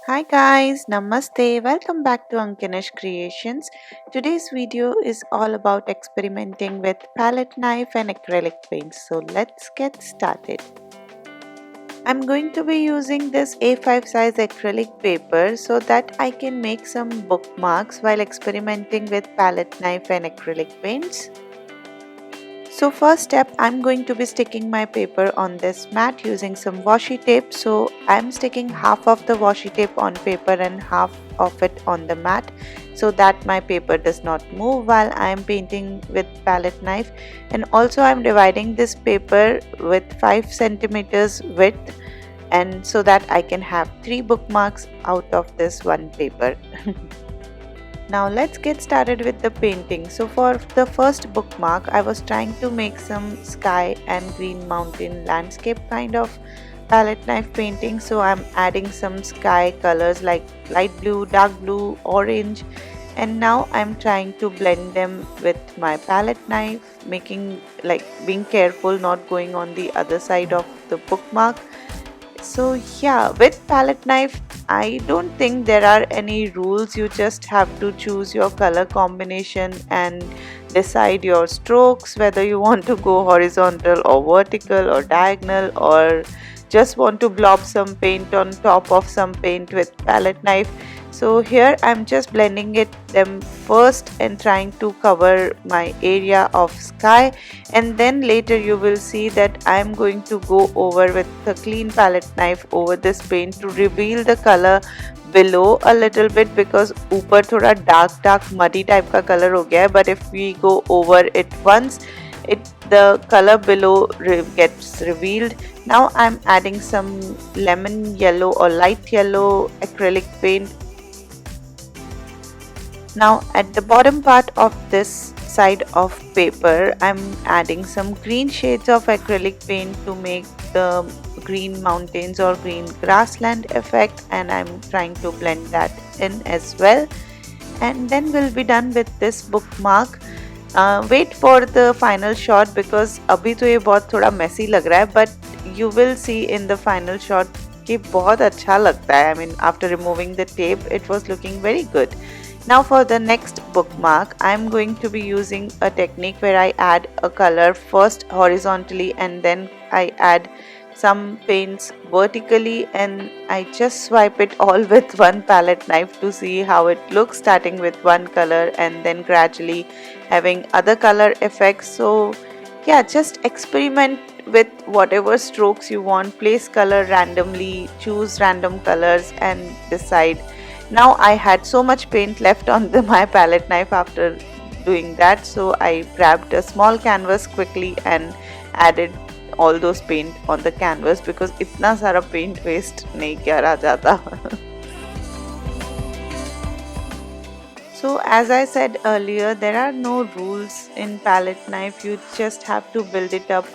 Hi guys, Namaste. Welcome back to AnkiNish Creations. Today's video is all about experimenting with palette knife and acrylic paints. So let's get started. I'm going to be using this A5 size acrylic paper so that I can make some bookmarks while experimenting with palette knife and acrylic paints. So first step, I'm going to be sticking my paper on this mat using some washi tape. So I'm sticking half of the washi tape on paper and half of it on the mat so that my paper does not move while I'm painting with palette knife. And also I'm dividing this paper with 5 centimeters width, and so that I can have 3 bookmarks out of this one paper. Now let's get started with the painting. So for the first bookmark, I was trying to make some sky and green mountain landscape kind of palette knife painting. So I'm adding some sky colors like light blue, dark blue, orange, and now I'm trying to blend them with my palette knife, making like being careful not going on the other side of the bookmark. So yeah, with palette knife, I don't think there are any rules. You just have to choose your color combination and decide your strokes, whether you want to go horizontal or vertical or diagonal, or just want to blob some paint on top of some paint with palette knife. So here I'm just blending them first and trying to cover my area of sky, and then later you will see that I'm going to go over with the clean palette knife over this paint to reveal the color below a little bit, because ऊपर थोड़ा dark muddy type का color हो गया है, but if we go over it once, the color below gets revealed. Now I'm adding some lemon yellow or light yellow acrylic paint. Now at the bottom part of this side of paper, I'm adding some green shades of acrylic paint to make the green mountains or green grassland effect, and I'm trying to blend that in as well. And then we'll be done with this bookmark. Wait for the final shot because अभी तो ये बहुत थोड़ा messy लग रहा है, but you will see in the final shot कि बहुत अच्छा लगता है. I mean, after removing the tape, it was looking very good. Now for the next bookmark, I'm going to be using a technique where I add a color first horizontally and then I add some paints vertically, and I just swipe it all with one palette knife to see how it looks, starting with one color and then gradually having other color effects. So yeah, just experiment with whatever strokes you want, place color randomly, choose random colors and decide. Now I had so much paint left on my palette knife after doing that, so I grabbed a small canvas quickly and added all those paint on the canvas because इतना सारा paint waste नहीं करा जाता. So as I said earlier, there are no rules in palette knife. You just have to build it up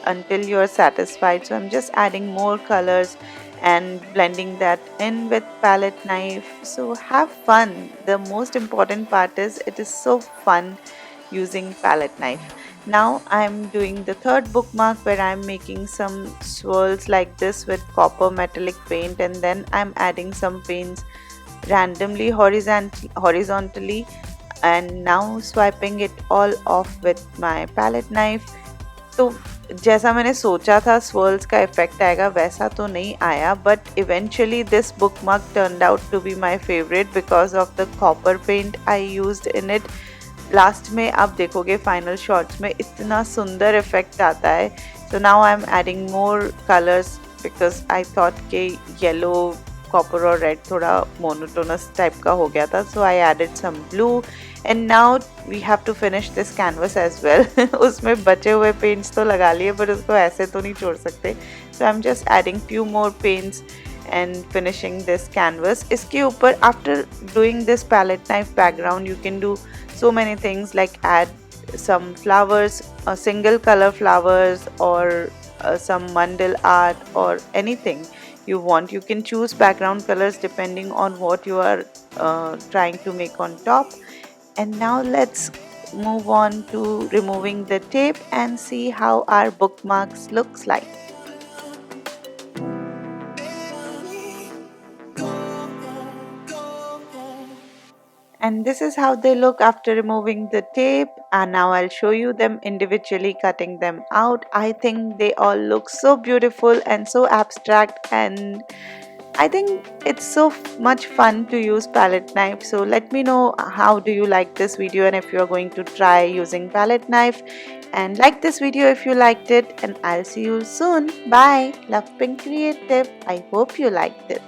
until you're satisfied. So I'm just adding more colors and blending that in with palette knife. So have fun. The most important part is it is so fun using palette knife. Now I'm doing the third bookmark where I'm making some swirls like this with copper metallic paint, and then I'm adding some paints randomly horizontally, and now swiping it all off with my palette knife. तो जैसा मैंने सोचा था swirls का effect आएगा वैसा तो नहीं आया, but eventually this bookmark turned out to be my favorite because of the copper paint I used in it. Last में आप देखोगे फाइनल शॉट्स में इतना सुंदर इफेक्ट आता है. So now I'm adding more colors because I thought कि yellow, copper और red थोड़ा monotonous type का हो गया था. So I added some blue, and now we have to finish this canvas as well. उसमें बचे हुए paints तो लगा लिए but उसको ऐसे तो नहीं छोड़ सकते. So I'm just adding few more paints and finishing this canvas. इसके ऊपर after doing this palette knife background, you can do so many things like add some flowers, single color flowers, or some mandal art or anything you want. You can choose background colors depending on what you are trying to make on top. And now let's move on to removing the tape and see how our bookmarks looks like. And this is how they look after removing the tape, and now I'll show you them individually cutting them out. I think they all look so beautiful and so abstract, and I think it's so much fun to use palette knife. So let me know how do you like this video and if you are going to try using palette knife, and like this video if you liked it, and I'll see you soon. Bye. Love being creative. I hope you liked it.